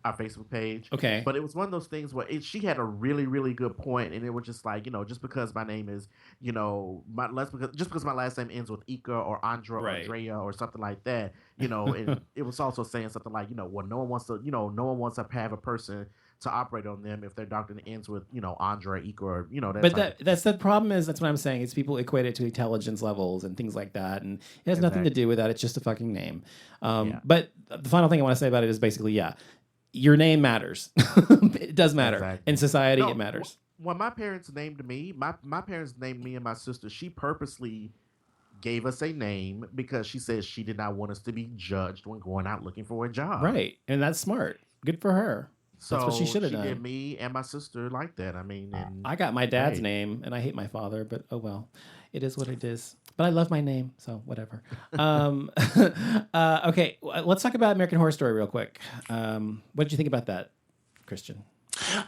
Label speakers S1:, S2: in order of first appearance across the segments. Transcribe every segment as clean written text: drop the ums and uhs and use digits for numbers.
S1: our Facebook page.
S2: Okay.
S1: But it was one of those things where she had a really, really good point, and it was just like, just because my name is, just because my last name ends with Ika or Andra or
S2: Right.
S1: Drea or something like that, and it was also saying something like, well, no one wants to have a person to operate on them if their doctor ends with, Andra, Ika, or that
S2: But
S1: type of
S2: that's the problem is that's what I'm saying. Is people equate it to intelligence levels and things like that, and it has nothing to
S1: exactly,
S2: do with that. It's just a fucking name.
S1: yeah,
S2: But the final thing I want to say about it is basically, yeah, your name matters. It does matter in
S1: exactly.
S2: society. It
S1: No,
S2: matters.
S1: when my parents named me, my parents named me and my sister. She purposely gave us a name because she says she did not want us to be judged when going out looking for a job.
S2: Right, and that's smart. Good for her. That's what she
S1: So
S2: should have
S1: she did
S2: done.
S1: me and my sister like that. I mean, and
S2: I got my dad's
S1: hey,
S2: name, and I hate my father, but oh well, it is what it is. But I love my name, so whatever. Um, okay, let's talk about American Horror Story real quick. What did you think about that, Christian?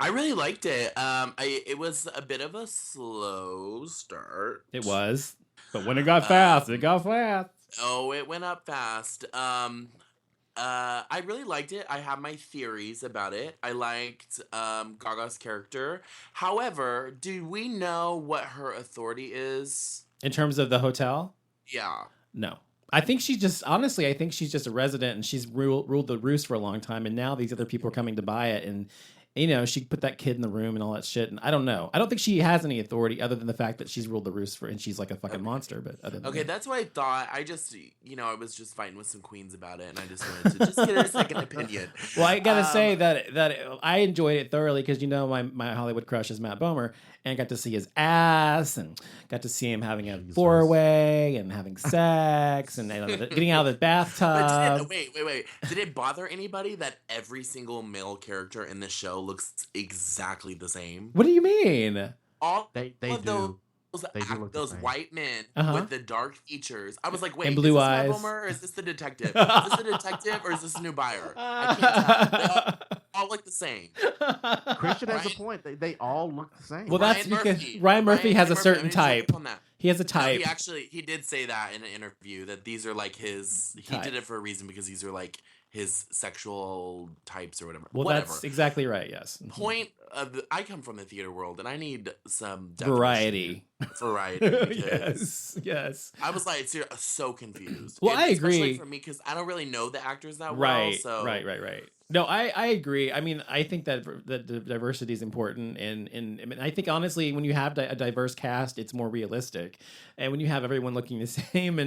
S3: I really liked it. It was a bit of a slow start.
S2: It was, but when it got fast, it got fast.
S3: Oh, it went up fast. I really liked it. I have my theories about it. I liked Gaga's character. However, do we know what her authority is?
S2: In terms of the hotel,
S3: Yeah.
S2: no. I think she's just honestly. I think she's just a resident, and she's ruled the roost for a long time. And now these other people are coming to buy it, and she put that kid in the room and all that shit. And I don't know. I don't think she has any authority other than the fact that she's ruled the roost and she's like a fucking monster. But other than
S3: Okay,
S2: that.
S3: that's what I thought. I just, I was just fighting with some queens about it, and I just wanted to just get a second opinion.
S2: Well, I gotta say that I enjoyed it thoroughly because my Hollywood crush is Matt Bomer, and got to see his ass and got to see him having a
S1: Jesus.
S2: 4-way and having sex and getting out of the bathtub.
S3: But wait. Did it bother anybody that every single male character in this show looks exactly the same?
S2: What do you mean?
S3: All
S1: they
S3: of
S1: do. They do look the
S3: those
S1: same.
S3: white men
S2: Uh-huh.
S3: with the dark features. I was like, wait,
S2: And
S3: is
S2: blue
S3: this
S2: eyes.
S3: Matt Bomer or is this the detective? Is this the detective or is this a new buyer? I can't tell. They all look the same.
S1: Christian has a
S3: Ryan-
S1: point. They all look the same.
S2: Well, that's
S3: Ryan
S2: because
S3: Murphy.
S2: Ryan Murphy has a
S3: Murphy,
S2: certain
S3: I'm gonna
S2: type.
S3: jump on that.
S2: He has a
S3: No,
S2: type.
S3: he did say that in an interview that these are like his. He
S2: Type.
S3: did it for a reason because these are like his sexual types or whatever.
S2: Well,
S3: whatever.
S2: that's exactly right. Yes.
S3: Point of I come from the theater world and I need some
S2: Variety.
S3: Variety.
S2: Yes.
S3: I was like so confused.
S2: Well, I
S3: especially
S2: agree.
S3: for me because I don't really know the actors that well.
S2: Right.
S3: So
S2: Right. No, I agree. I mean, I think that the diversity is important, and I mean, I think honestly, when you have a diverse cast, it's more realistic, and when you have everyone looking the same,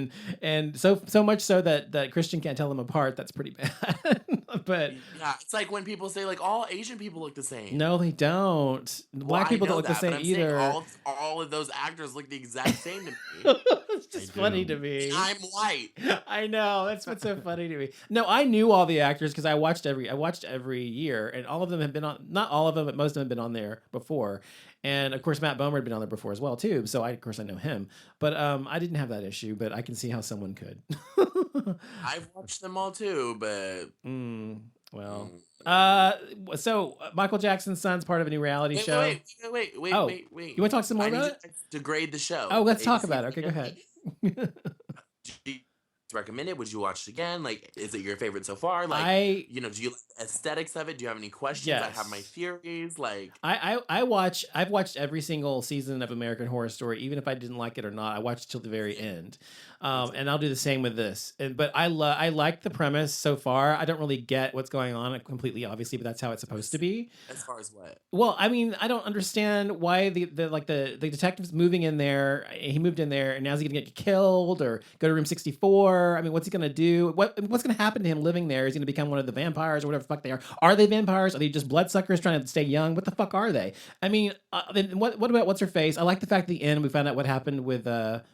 S2: and so much so that Christian can't tell them apart, that's pretty bad. But
S3: yeah, it's like when people say like all Asian people look the same.
S2: no, they don't. Black people don't look the same
S3: but I'm
S2: either.
S3: saying all of those actors look the exact same to me.
S2: It's just
S1: They
S2: funny
S1: do.
S2: to me.
S3: I'm white.
S2: I know, that's what's so funny to me. No, I knew all the actors because I watched every year, and all of them have been on. Not all of them, but most of them have been on there before. And of course, Matt Bomer had been on there before as well too. So I know him, but I didn't have that issue. But I can see how someone could.
S3: I've watched them all too, but
S2: Well, so Michael Jackson's son's part of a new reality show.
S3: Wait.
S2: Oh, You want to talk some more
S3: I
S2: about
S3: need
S2: it?
S3: to degrade the show.
S2: Oh, let's
S3: Hey,
S2: talk
S3: see
S2: about it.
S3: if
S2: Okay,
S3: you
S2: go
S3: can-
S2: ahead.
S3: Do you recommend it? Would you watch it again? Like, is it your favorite so far? Like,
S2: I
S3: do you like the aesthetics of it? Do you have any questions?
S2: Yes.
S3: I have my theories. Like,
S2: I've watched every single season of American Horror Story, even if I didn't like it or not. I watched till the very end, and I'll do the same with this. But I like the premise so far. I don't really get what's going on completely, obviously, but that's how it's supposed to be.
S3: as far as what?
S2: Well, I mean, I don't understand why the detective's moving in there. He moved in there, and now he's gonna get killed or go to room 64. I mean, what's he gonna do? What's gonna happen to him living there? Is he gonna become one of the vampires or whatever the fuck they are? Are they vampires? Are they just bloodsuckers trying to stay young? What the fuck are they? I mean, then what about what's her face? I like the fact at the end we found out what happened with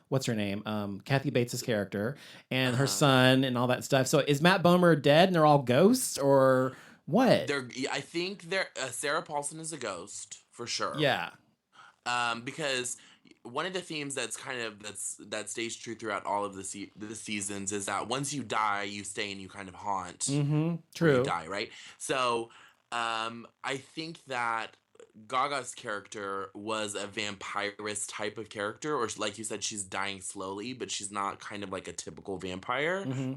S2: what's her name, Kathy Bates's character and her son and all that stuff. So is Matt Bomer dead and they're all ghosts or what?
S3: I think Sarah Paulson is a ghost for sure.
S2: Yeah.
S3: Because one of the themes that stays true throughout all of the seasons is that once you die, you stay and you kind of haunt.
S2: Mm-hmm.
S3: When
S2: True.
S3: you die, right? So, I think that Gaga's character was a vampirist type of character, or like you said, she's dying slowly, but she's not kind of like a typical vampire.
S2: Mm-hmm.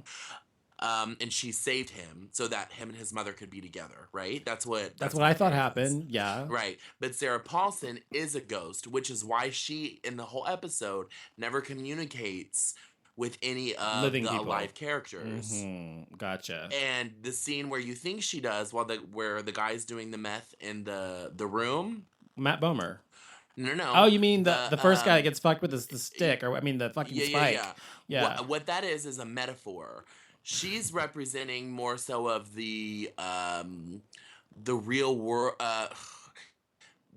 S3: and she saved him so that him and his mother could be together, right? That's what
S2: I thought
S3: it is.
S2: happened. Yeah.
S3: Right. But Sarah Paulson is a ghost, which is why she, in the whole episode, never communicates with any of
S2: Living
S3: the
S2: people.
S3: alive characters.
S2: Mm-hmm. Gotcha.
S3: And the scene where you think she does, where the guy's doing the meth in the room.
S2: Matt Bomer.
S3: No.
S2: Oh, you mean the first guy that gets fucked with the stick, or I mean the fucking spike?
S3: Yeah. What that is a metaphor. She's representing more so of the real world,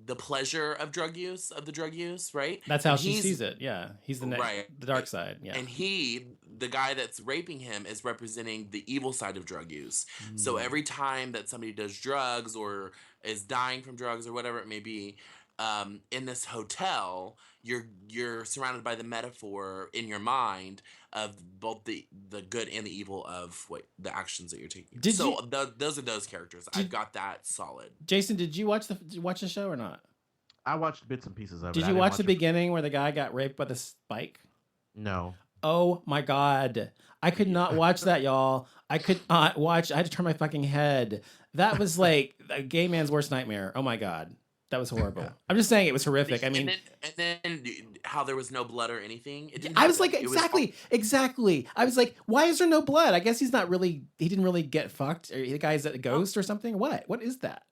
S3: the pleasure of the drug use, right?
S2: That's how she sees it. Yeah, he's the
S3: right.
S2: the dark side. Yeah,
S3: and the guy that's raping him, is representing the evil side of drug use. So every time that somebody does drugs or is dying from drugs or whatever it may be, in this hotel, you're surrounded by the metaphor in your mind of both the good and the evil of the actions that you're taking. Those are those characters. I've got that solid.
S2: Jason, did you watch the show or not?
S1: I watched bits and pieces of it.
S2: Did you watch the beginning where the guy got raped by the spike?
S1: No.
S2: Oh my God. I could not watch that, y'all. I could not watch. I had to turn my fucking head. That was like a gay man's worst nightmare. Oh my God. That was horrible. I'm just saying it was horrific. I mean,
S3: and then how there was no blood or anything.
S2: I was like, exactly. I was like, why is there no blood? I guess he didn't really get fucked. Or the guy's a ghost or something. What is that?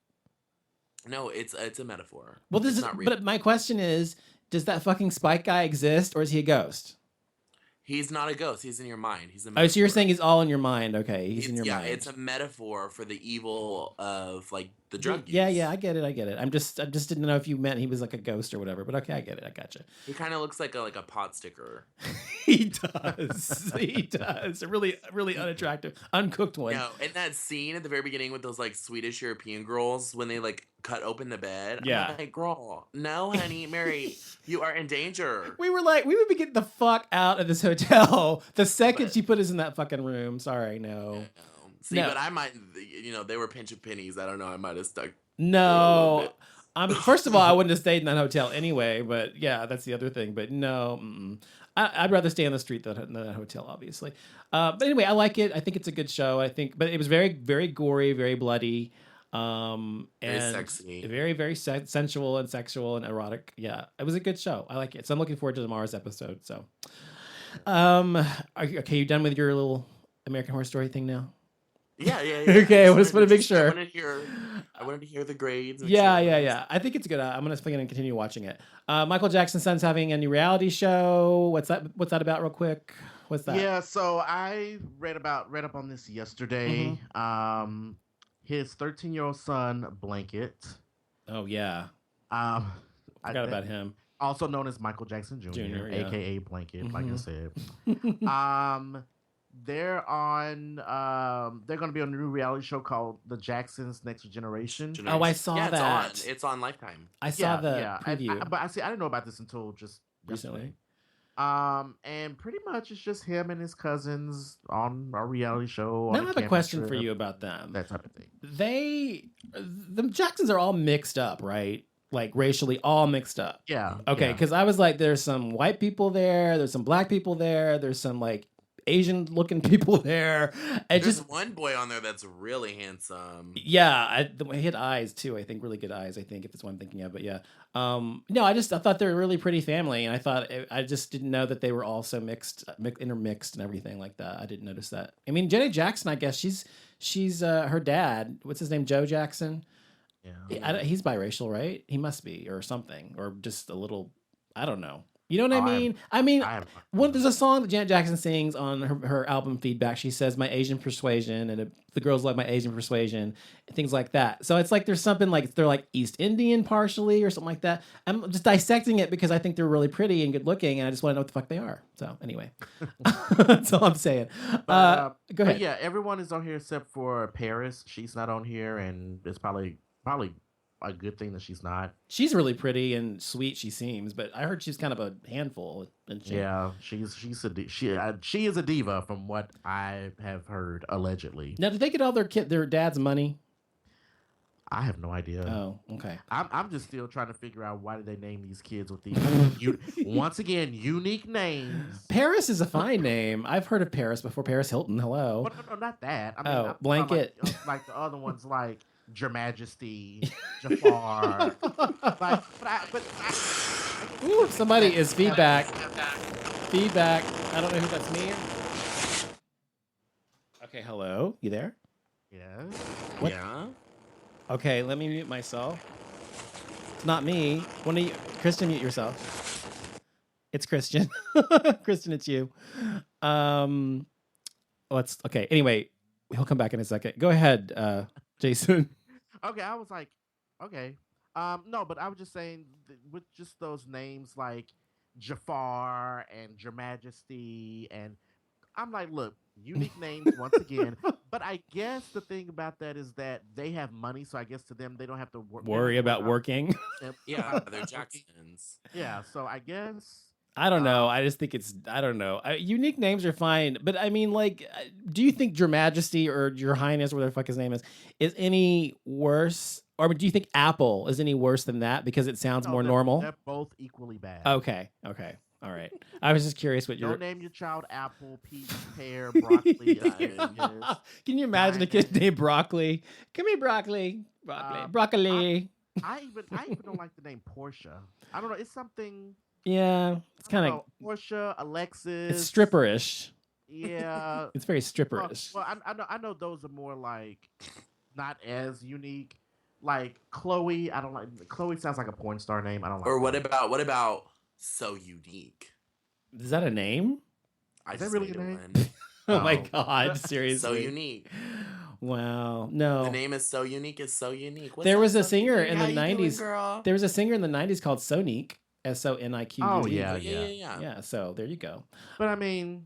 S3: No, it's a metaphor.
S2: Well, but my question is, does that fucking Spike guy exist, or is he a ghost?
S3: He's not a ghost. He's in your mind. He's a metaphor.
S2: Oh, so you're saying he's all in your mind. Okay, he's in your mind.
S3: Yeah, it's a metaphor for the evil of like the drug use.
S2: Yeah, I get it. I just didn't know if you meant he was like a ghost or whatever. But okay, I get it. I gotcha.
S3: He kind of looks like a pot sticker.
S2: He does. He does. A really unattractive, uncooked one.
S3: No, in that scene at the very beginning with those like Swedish European girls when they like cut open the bed.
S2: Yeah.
S3: I'm like, girl, no, honey, Mary, you are in danger.
S2: We were like, we would be getting the fuck out of this hotel the second she put us in that fucking room. Sorry, no.
S3: See, but I might, they were pinching pennies. I don't know. I might have stuck.
S2: No. First of all, I wouldn't have stayed in that hotel anyway, but yeah, that's the other thing. But no, I'd rather stay on the street than that hotel, obviously. But anyway, I like it. I think it's a good show. But it was very, very gory, very bloody.
S3: Very sexy.
S2: Very, very sensual and sexual and erotic. Yeah, it was a good show. I like it. So I'm looking forward to tomorrow's episode. So, you done with your little American Horror Story thing now?
S3: Yeah.
S2: Okay, I just want to make sure.
S3: I wanted to hear the grades.
S2: Yeah. I think it's good. I'm gonna continue watching it. Michael Jackson's son's having a new reality show. What's that about, real quick? What's that?
S1: Yeah, so I read up on this yesterday.
S2: Mm-hmm.
S1: His 13-year-old son, Blanket.
S2: Oh yeah.
S1: I
S2: forgot about him.
S1: Also known as Michael Jackson Jr.
S2: Yeah.
S1: aka Blanket,
S2: Mm-hmm.
S1: like I said. They're going to be on a new reality show called The Jacksons Next Generation.
S2: Oh, I saw that.
S3: It's on Lifetime.
S2: I saw the preview.
S1: But I didn't know about this until just
S2: recently.
S1: And pretty much it's just him and his cousins on a reality show.
S2: Now I have a question for you about them.
S1: That type of thing.
S2: The Jacksons are all mixed up, right? Like racially all mixed up.
S1: Yeah.
S2: Okay, because I was like, there's some white people there, there's some black people there, there's some like Asian looking people there.
S3: There's one boy on there that's really handsome.
S2: Yeah, he had eyes too. I think really good eyes. I think if it's what I'm thinking of, but yeah. No, I thought they were a really pretty family, and I just didn't know that they were all so intermixed and everything like that. I didn't notice that. I mean, Janet Jackson, I guess she's her dad. What's his name? Joe Jackson.
S1: Yeah,
S2: he's biracial, right? He must be, or something, or just a little. I don't know. You know what I mean? There's a song that Janet Jackson sings on her album Feedback. She says, "My Asian persuasion," and the girls love my Asian persuasion, and things like that. So it's like there's something like they're like East Indian partially or something like that. I'm just dissecting it because I think they're really pretty and good looking, and I just want to know what the fuck they are. So anyway, that's all I'm saying. Go ahead.
S1: Yeah, everyone is on here except for Paris. She's not on here, and it's probably a good thing that she's not.
S2: She's really pretty and sweet, she seems, but I heard she's kind of a handful.
S1: Yeah, she is a diva from what I have heard, allegedly.
S2: Now, did they get all their dad's money?
S1: I have no idea.
S2: Oh, okay.
S1: I'm just still trying to figure out why did they name these kids with these once again unique names.
S2: Paris is a fine name. I've heard of Paris before. Paris Hilton. Hello.
S1: Well, no, not that. I mean,
S2: Oh,
S1: I'm
S2: Blanket.
S1: like the other ones, like Your Majesty, Jafar.
S2: Ooh, somebody is feedback. Feedback. I don't know who that's me. Okay, hello. You there?
S1: Yeah.
S2: What?
S3: Yeah.
S2: Okay, let me mute myself. It's not me. One of you, Kristen, mute yourself. It's Christian. Kristen, it's you. Okay. Anyway, he'll come back in a second. Go ahead, Jason.
S1: Okay, I was like, okay. No, but I was just saying with just those names like Jafar and Your Majesty, and I'm like, look, unique names once again. But I guess the thing about that is that they have money, so I guess to them they don't have to
S2: worry about working.
S3: Yeah, they're Jacksons.
S1: Yeah, so I guess.
S2: I don't know. I just think I don't know. Unique names are fine, but I mean, like, do you think Your Majesty or Your Highness, whatever the fuck his name is any worse? Or do you think Apple is any worse than that because it sounds more normal?
S1: They're both equally bad.
S2: Okay. All right. I was just curious what
S1: Don't name your child Apple, Peach, Pear, Broccoli.
S2: Can you imagine a kid named Broccoli? Come here, Broccoli. Broccoli.
S1: I even don't like the name Portia. I don't know. It's something.
S2: Yeah, it's kind of
S1: Portia, Alexis.
S2: It's stripperish.
S1: Yeah,
S2: it's very stripperish.
S1: Well, I know those are more like not as unique. Like Chloe, I don't like. Chloe sounds like a porn star name. I don't like.
S3: Or what about So Unique?
S2: Is that a name?
S1: Is that really a name?
S2: Oh my God! Seriously.
S3: So Unique.
S2: Wow. No.
S3: The name is So Unique. Is so unique.
S2: There was a singer in the 90s. There was a singer in the 90s called Sonique. Sonique.
S1: Oh yeah.
S2: So there you go.
S1: But I mean,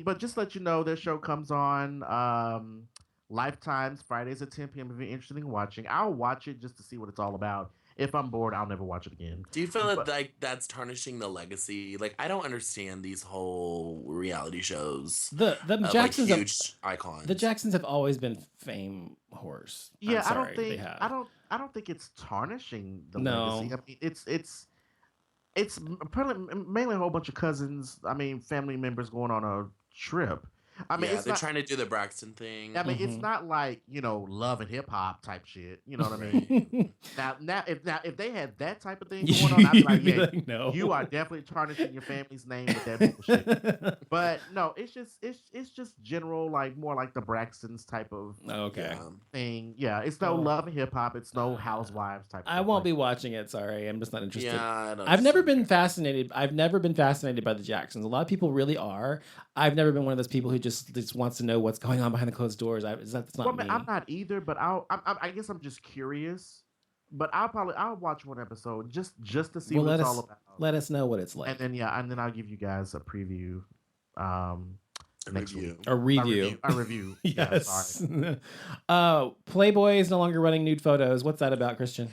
S1: but just let you know, their show comes on Lifetime's Fridays at 10 p.m. If you're interested in watching, I'll watch it just to see what it's all about. If I'm bored, I'll never watch it again.
S3: Do you feel like that's tarnishing the legacy? Like, I don't understand these whole reality shows.
S2: The Jacksons,
S3: like huge icons.
S2: The Jacksons have always been fame whores.
S1: Yeah, I don't think it's tarnishing the legacy. I mean, it's mainly a whole bunch of cousins. I mean, family members going on a trip. I mean,
S3: they're trying to do the Braxton thing.
S1: I mean, it's not like, Love and Hip Hop type shit. You know what I mean? now, if they had that type of thing going on, I'd be like, yeah,
S2: no.
S1: You are definitely tarnishing your family's name with that bullshit. But no, it's just general, like more like the Braxtons type of thing. Yeah, it's no Love and Hip Hop. It's no Housewives type.
S2: I won't be watching it. Sorry, I'm just not interested.
S3: Yeah,
S2: I've never been fascinated by the Jacksons. A lot of people really are. I've never been one of those people who just wants to know what's going on behind the closed doors. That's not me.
S1: I'm not either, but I guess I'm just curious. But I'll watch one episode just to see what it's all about.
S2: Let us know what it's like.
S1: And then I'll give you guys a preview. Next week.
S2: A review.
S1: Yes.
S2: Yeah, Playboy is no longer running nude photos. What's that about, Christian?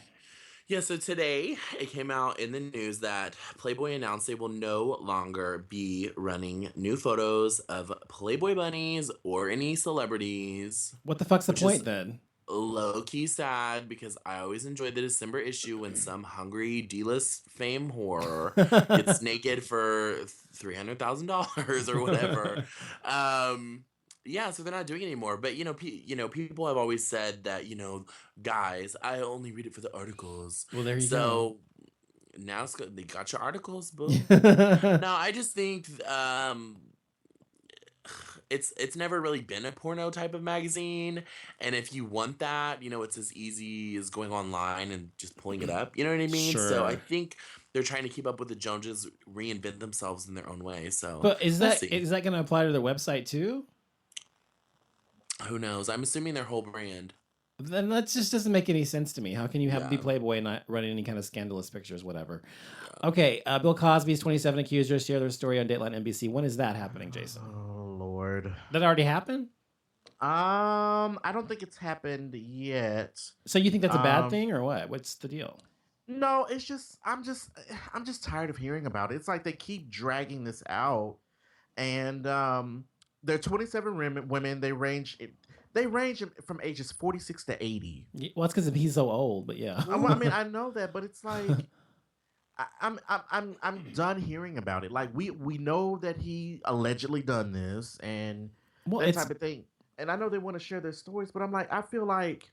S3: Yeah, so today it came out in the news that Playboy announced they will no longer be running new photos of Playboy bunnies or any celebrities.
S2: What the fuck's the point then?
S3: Low-key sad because I always enjoyed the December issue when some hungry D-list fame whore gets naked for $300,000 or whatever. Yeah, so they're not doing it anymore. But people have always said that guys, I only read it for the articles.
S2: Well, there you go.
S3: So now they got your articles, boo. No, I just think it's never really been a porno type of magazine, and if you want that, it's as easy as going online and just pulling it up. You know what I mean?
S2: Sure.
S3: So I think they're trying to keep up with the Joneses, reinvent themselves in their own way. So,
S2: but is that going to apply to their website too?
S3: Who knows? I'm assuming their whole brand.
S2: Then that just doesn't make any sense to me. How can you be Playboy and not run any kind of scandalous pictures, whatever? Yeah. Okay, Bill Cosby's 27 accusers share their story on Dateline NBC. When is that happening, Jason?
S1: Oh, Lord.
S2: That already happened?
S1: I don't think it's happened yet.
S2: So you think that's a bad thing or what? What's the deal?
S1: No, it's just I'm just tired of hearing about it. It's like they keep dragging this out, and there are 27 women. They range They range from ages 46 to 80.
S2: Well, it's because he's so old, but yeah.
S1: I mean, I know that, but it's like I'm done hearing about it. Like we know that he allegedly done this and
S2: Well,
S1: that
S2: it's
S1: type of thing. And I know they want to share their stories, but I'm like, I feel like